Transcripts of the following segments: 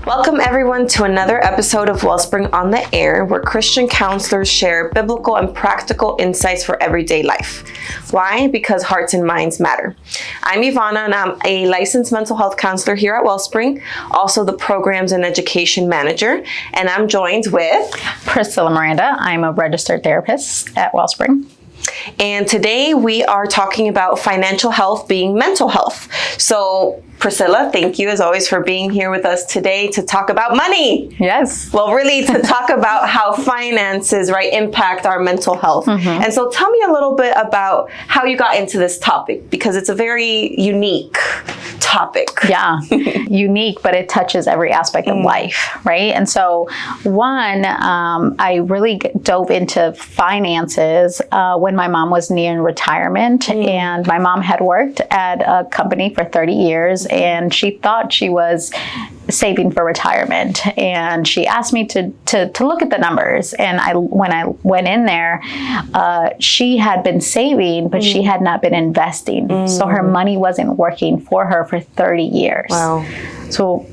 Welcome everyone to another episode of Wellspring on the Air, where Christian counselors share biblical and practical insights for everyday life. Why? Because hearts and minds matter. I'm Ivana and I'm a licensed mental health counselor here at Wellspring, also the programs and education manager, and I'm joined with Priscilla Miranda. I'm a registered therapist at Wellspring. And today we are talking about financial health being mental health. So Priscilla, thank you as always for being here with us today to talk about money. Yes. Well, really to talk about how finances, impact our mental health. And so tell me a little bit about how you got into this topic, because it's a very unique topic. Yeah, unique, but it touches every aspect of life, right? And so I really dove into finances when my mom was near retirement, and my mom had worked at a company for 30 years, and she thought she was saving for retirement, and she asked me to look at the numbers. And when I went in there, she had been saving, but she had not been investing, so her money wasn't working for her for 30 years. Wow. So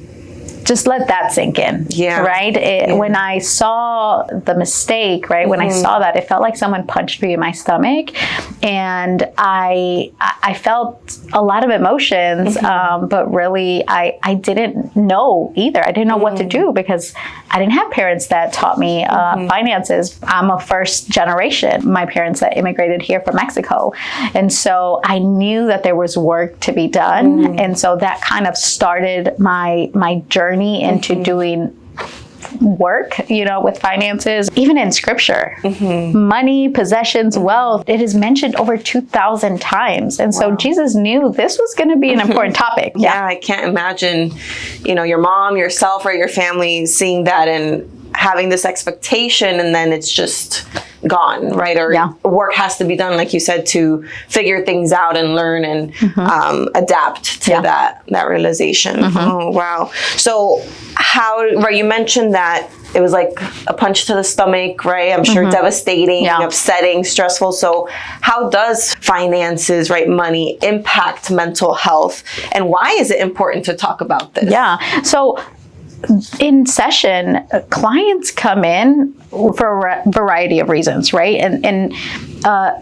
just let that sink in. Yeah. Right? When I saw the mistake, right? When I saw that, it felt like someone punched me in my stomach, and I felt a lot of emotions, but really I didn't know either. I didn't know what to do, because I didn't have parents that taught me finances. I'm a first generation. My parents that immigrated here from Mexico. And so I knew that there was work to be done. And so that kind of started my journey into doing work, with finances. Even in scripture, money, possessions, wealth, it is mentioned over 2,000 times. And so Jesus knew this was going to be an important topic. Yeah, I can't imagine, your mom, yourself, or your family seeing that and having this expectation, and then it's just gone, right? Or work has to be done, like you said, to figure things out and learn and adapt to that realization. Oh, wow. So you mentioned that it was like a punch to the stomach, right? I'm sure devastating, upsetting, stressful. So how does finances, money, impact mental health? And why is it important to talk about this? Yeah. So in session, clients come in for a variety of reasons, right? And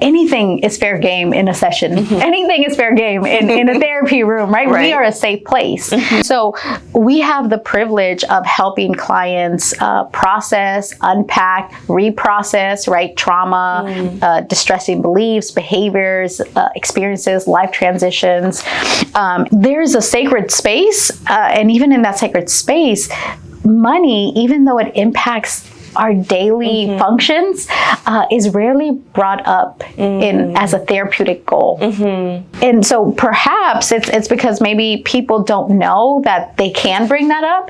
anything is fair game in a session. Anything is fair game in a therapy room, right? We are a safe place. So we have the privilege of helping clients process, unpack, reprocess, trauma, distressing beliefs, behaviors, experiences, life transitions. There's a sacred space, and even in that sacred space, money, even though it impacts our daily functions, is rarely brought up as a therapeutic goal. And so perhaps it's because maybe people don't know that they can bring that up,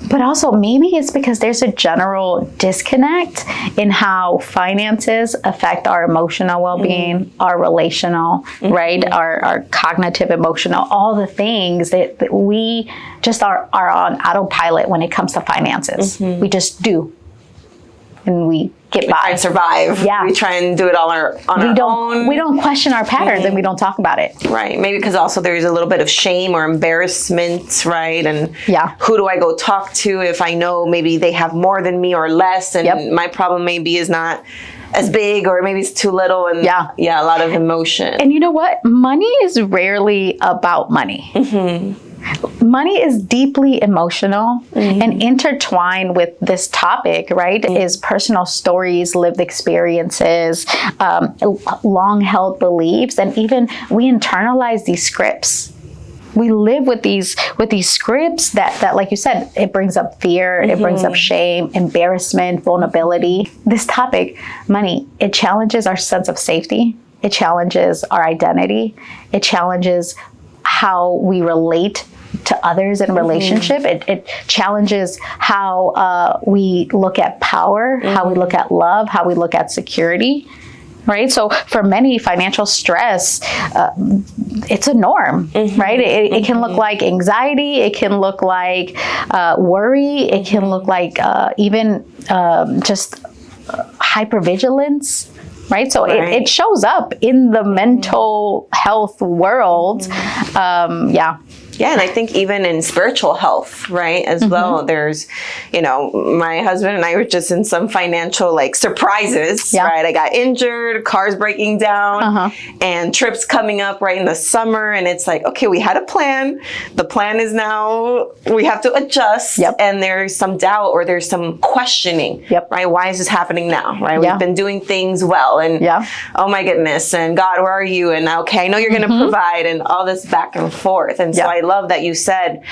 but also maybe it's because there's a general disconnect in how finances affect our emotional well-being, our relational, right? Our cognitive, emotional, all the things that we just are on autopilot when it comes to finances. We just do. And we get by. Try and survive. Yeah. We try and do it all on our own. We don't question our patterns, and we don't talk about it. Right. Maybe because also there's a little bit of shame or embarrassment, right? And who do I go talk to if I know maybe they have more than me or less, and my problem maybe is not as big, or maybe it's too little, and a lot of emotion. And you know what? Money is rarely about money. Money is deeply emotional and intertwined with this topic, right? Is personal stories, lived experiences, long-held beliefs, and even we internalize these scripts. We live with these scripts that, like you said, it brings up fear, it brings up shame, embarrassment, vulnerability. This topic, money, it challenges our sense of safety. It challenges our identity. It challenges how we relate to others in relationship. It challenges how we look at power, how we look at love, how we look at security. Right? So for many, financial stress, it's a norm, right? It can look like anxiety. It can look like worry. It can look like even just hypervigilance, right? So it shows up in the mental health world. Yeah, and I think even in spiritual health, right, as well, there's, my husband and I were just in some financial like surprises, right? I got injured, cars breaking down, and trips coming up right in the summer. And it's like, okay, we had a plan. The plan is now we have to adjust. And there's some doubt or there's some questioning, right? Why is this happening now, right? We've been doing things well. And oh my goodness. And God, where are you? And okay, I know you're going to provide, and all this back and forth. And so I love that you said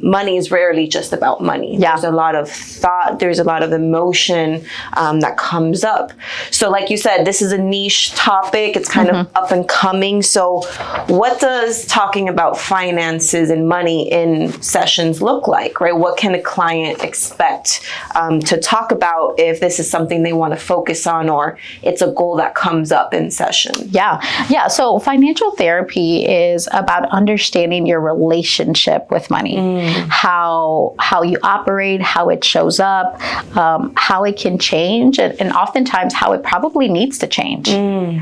money is rarely just about money. There's a lot of thought, there's a lot of emotion that comes up. So like you said, this is a niche topic. It's kind of up and coming. So what does talking about finances and money in sessions look like, right? What can a client expect to talk about if this is something they want to focus on, or it's a goal that comes up in session? Yeah. So financial therapy is about understanding your relationship with money, how you operate, how it shows up, how it can change, and oftentimes how it probably needs to change,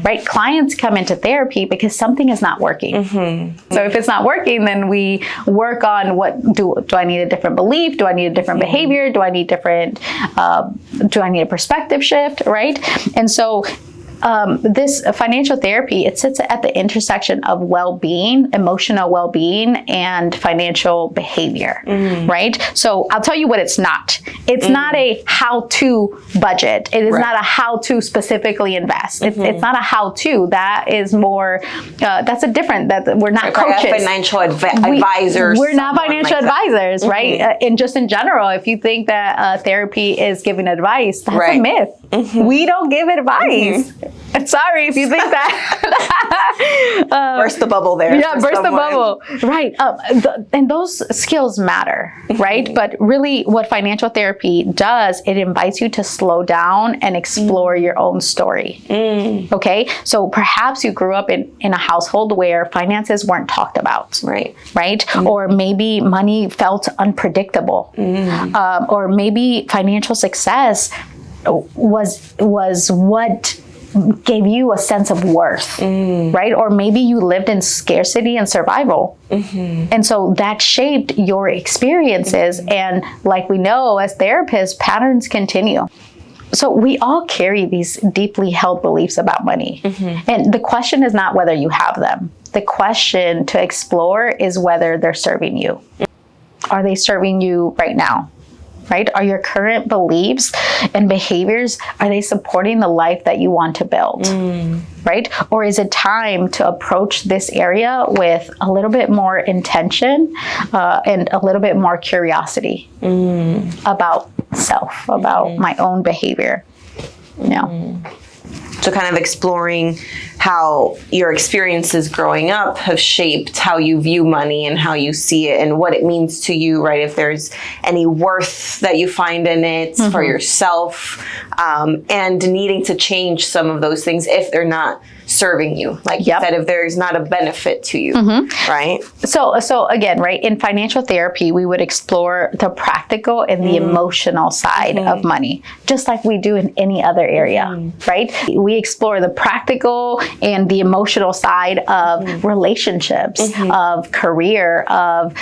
right? Clients come into therapy because something is not working. So if it's not working, then we work on do I need a different belief? Do I need a different behavior? Do I need a perspective shift, right? And so this financial therapy, it sits at the intersection of well-being, emotional well-being, and financial behavior, right? So I'll tell you what it's not. It's not a how-to budget. It is not a how-to specifically invest. It's not a how-to. That is more, that's a different, that we're not coaches. Financial advisors. We're not financial advisors, right? And just in general, if you think that therapy is giving advice, that's a myth. We don't give advice. Sorry if you think that. Burst the bubble there. Yeah, burst the bubble. Right. And those skills matter, right? But really what financial therapy does, it invites you to slow down and explore your own story. Okay? So perhaps you grew up in a household where finances weren't talked about. Right? Or maybe money felt unpredictable. Or maybe financial success was what gave you a sense of worth, right? Or maybe you lived in scarcity and survival. And so that shaped your experiences. And like we know as therapists, patterns continue. So we all carry these deeply held beliefs about money. And the question is not whether you have them. The question to explore is whether they're serving you. Are they serving you right now? Right? Are your current beliefs and behaviors, are they supporting the life that you want to build? Right? Or is it time to approach this area with a little bit more intention and a little bit more curiosity about self, about my own behavior? So kind of exploring how your experiences growing up have shaped how you view money and how you see it and what it means to you, right? If there's any worth that you find in it for yourself, and needing to change some of those things if they're not serving you, like you said, if there's not a benefit to you, right? So again, right, in financial therapy, we would explore the practical and the emotional side of money, just like we do in any other area, right? We explore the practical and the emotional side of relationships, of career, of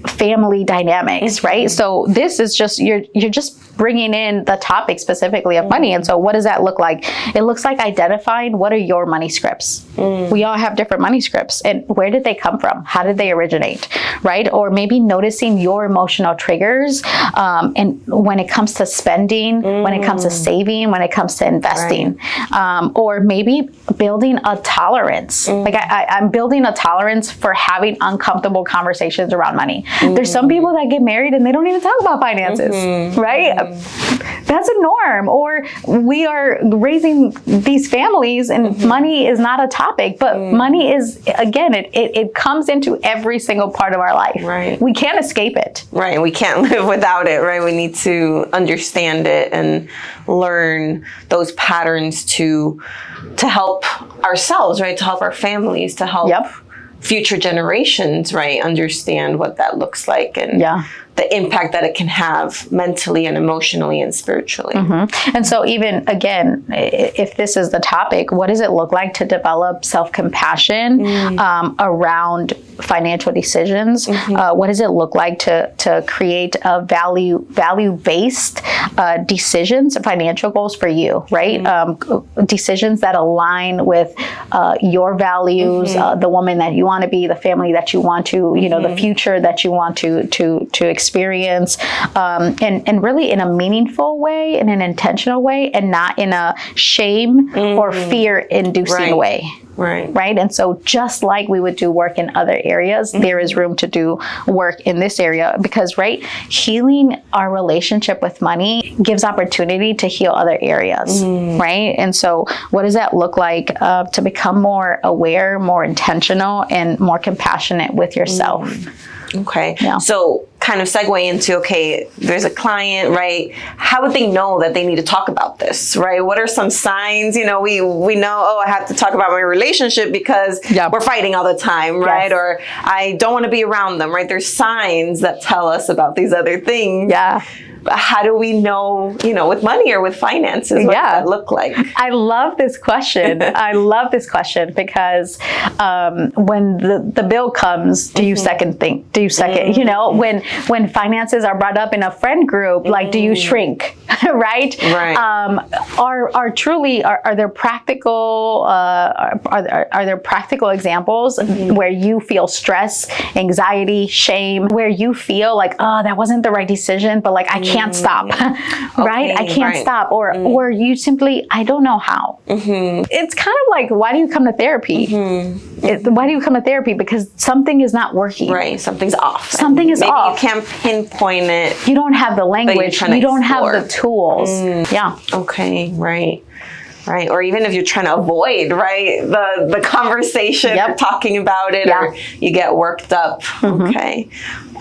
family dynamics, right? So this is just, you're just bringing in the topic specifically of money. And so what does that look like? It looks like identifying what are your money scripts. We all have different money scripts, and where did they come from? How did they originate, right? Or maybe noticing your emotional triggers, and when it comes to spending, when it comes to saving, when it comes to investing, or maybe building a tolerance. Like I'm building a tolerance for having uncomfortable conversations around money. There's some people that get married and they don't even talk about finances, right? That's a norm. Or we are raising these families and money is not a topic, but money is, again, it comes into every single part of our life. Right. We can't escape it. Right. We can't live without it, right? We need to understand it and learn those patterns to help ourselves, right? To help our families, to help future generations, right, understand what that looks like and the impact that it can have mentally and emotionally and spiritually. And so even, again, if this is the topic, what does it look like to develop self-compassion around financial decisions? What does it look like to create a value-based decisions, financial goals for you, right? Decisions that align with your values, the woman that you want to be, the family that you want to, the future that you want to experience, and really in a meaningful way, in an intentional way, and not in a shame or fear-inducing way. Right. And so just like we would do work in other areas, there is room to do work in this area because, right, healing our relationship with money gives opportunity to heal other areas, right? And so what does that look like to become more aware, more intentional, and more compassionate with yourself? Okay. So kind of segue into, okay, there's a client, right? How would they know that they need to talk about this, right? What are some signs? We know, I have to talk about my relationship because we're fighting all the time, right? Or I don't want to be around them, right? There's signs that tell us about these other things. But how do we know, with money or with finances, what does that look like? I love this question. I love this question because when the bill comes, do you second think? Do you second, when finances are brought up in a friend group, like, do you shrink, right? Are there practical, are there practical examples where you feel stress, anxiety, shame, where you feel like, oh, that wasn't the right decision, but like, I can't stop, right? I can't stop. Or you simply, I don't know how. It's kind of like, why do you come to therapy? Why do you come to therapy? Because something is not working. Right. Something's off. Something is off. You can't pinpoint it. You don't have the language. You don't have the tools. Okay. Right. Or even if you're trying to avoid, right, the conversation, or talking about it, or you get worked up. Okay.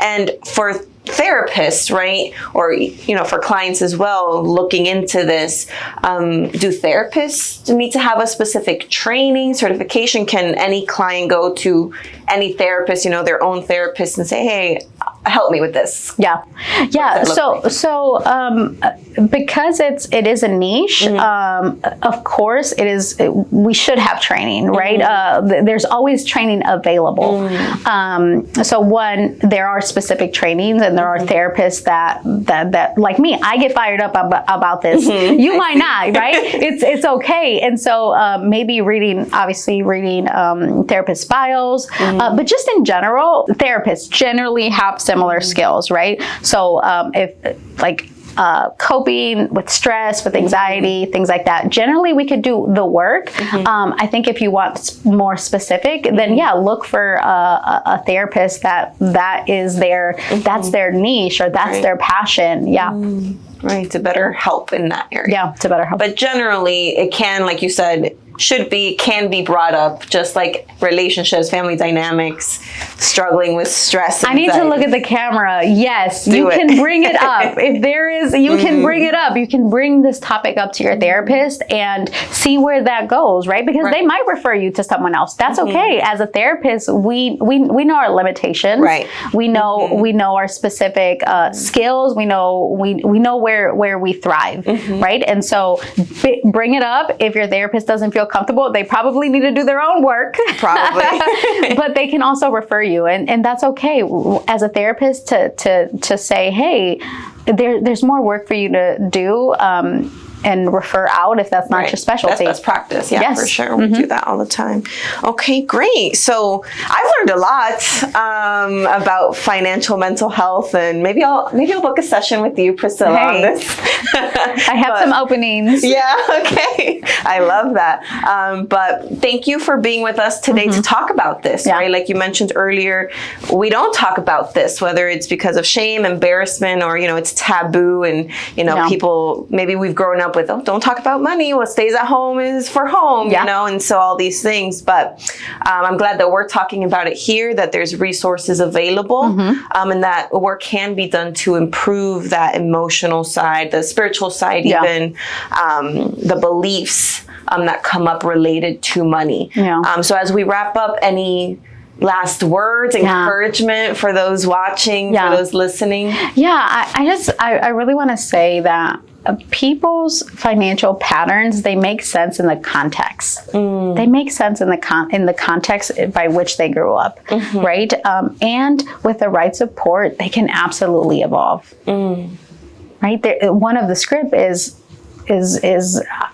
And for therapists, right, or for clients as well, looking into this, do therapists need to have a specific training, certification? Can any client go to any therapist, their own therapist, and say, hey, help me with this? So because it is a niche, of course it is. We should have training, right? There's always training available. So one, there are specific trainings, and there are therapists that like me, I get fired up about this. You might not, right? It's okay. And so maybe reading therapist bios, but just in general, therapists generally have similar skills, right? So coping with stress, with anxiety, things like that. Generally, we could do the work. I think if you want more specific, then look for a therapist that is that's their niche, or that's their passion. Right, to better help in that area. To better help. But generally, it can, like you said, can be brought up, just like relationships, family dynamics, struggling with stress. I need to look at the camera. Yes, you can bring it up. If there is, you can bring it up. You can bring this topic up to your therapist and see where that goes, right? Because they might refer you to someone else. That's okay. As a therapist, we know our limitations. Right. We know our specific skills. We know where we thrive, right? And so bring it up. If your therapist doesn't feel comfortable, they probably need to do their own work. Probably. But they can also refer you, and that's okay. As a therapist, to say, hey, there's more work for you to do, and refer out if that's not your specialty. That's best practice. For sure. We do that all the time. Okay, great. So I've learned a lot about financial mental health, and maybe I'll book a session with you, Priscilla, on this. I have some openings. Okay. I love that. But thank you for being with us today to talk about this, right? Like you mentioned earlier, we don't talk about this, whether it's because of shame, embarrassment, or, it's taboo, and, people, maybe we've grown up with, don't talk about money. What stays at home is for home, and so all these things. But I'm glad that we're talking about it here, that there's resources available, and that work can be done to improve that emotional side, the spiritual side, even the beliefs that come up related to money. So as we wrap up, any last words, encouragement for those watching, for those listening? Yeah, I really want to say that people's financial patterns, they make sense in the context. They make sense in the context by which they grew up, right? And with the right support, they can absolutely evolve. Right? One of the script is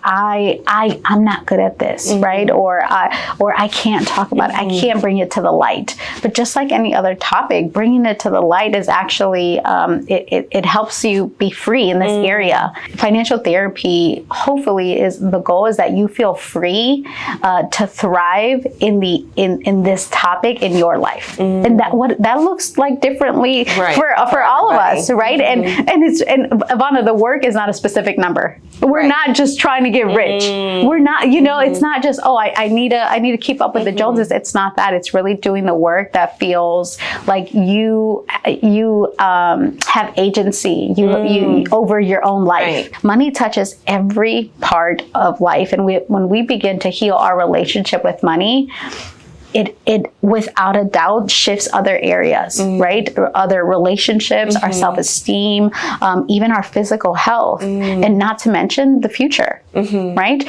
I'm not good at this, right? Or I can't talk about it. I can't bring it to the light. But just like any other topic, bringing it to the light is actually, it helps you be free in this area. Financial therapy, hopefully, the goal is that you feel free to thrive in this topic in your life. And that looks like differently for all of us, right? And Ivana, the work is not a specific number. We're not just trying to get rich. We're not, it's not just, I need to keep up with the Joneses. It's not that. It's really doing the work that feels like you have agency you over your own life. Money touches every part of life. And when we begin to heal our relationship with money, it without a doubt shifts other areas, right? Other relationships, our self-esteem, even our physical health, and not to mention the future, right?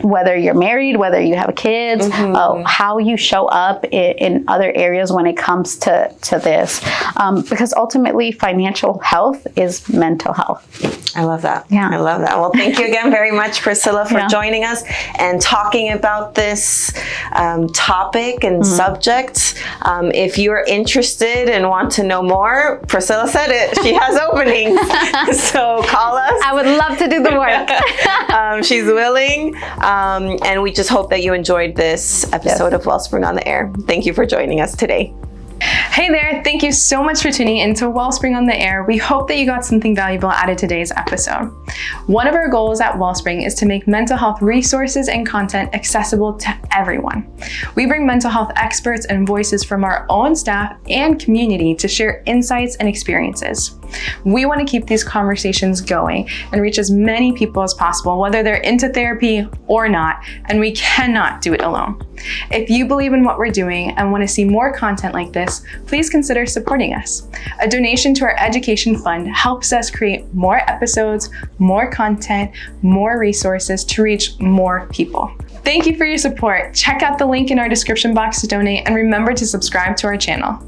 Whether you're married, whether you have kids, how you show up in other areas when it comes to this. Because ultimately, financial health is mental health. I love that. Yeah. I love that. Well, thank you again very much, Priscilla, for joining us and talking about this topic and subject. If you're interested and want to know more, Priscilla said it. She has openings. So call us. I would love to do the work. She's willing. And we just hope that you enjoyed this episode of Wellspring on the Air. Thank you for joining us today. Hey there, thank you so much for tuning into Wellspring on the Air. We hope that you got something valuable out of today's episode. One of our goals at Wellspring is to make mental health resources and content accessible to everyone. We bring mental health experts and voices from our own staff and community to share insights and experiences. We want to keep these conversations going and reach as many people as possible, whether they're into therapy or not, and we cannot do it alone. If you believe in what we're doing and want to see more content like this, please consider supporting us. A donation to our education fund helps us create more episodes, more content, more resources to reach more people. Thank you for your support. Check out the link in our description box to donate, and remember to subscribe to our channel.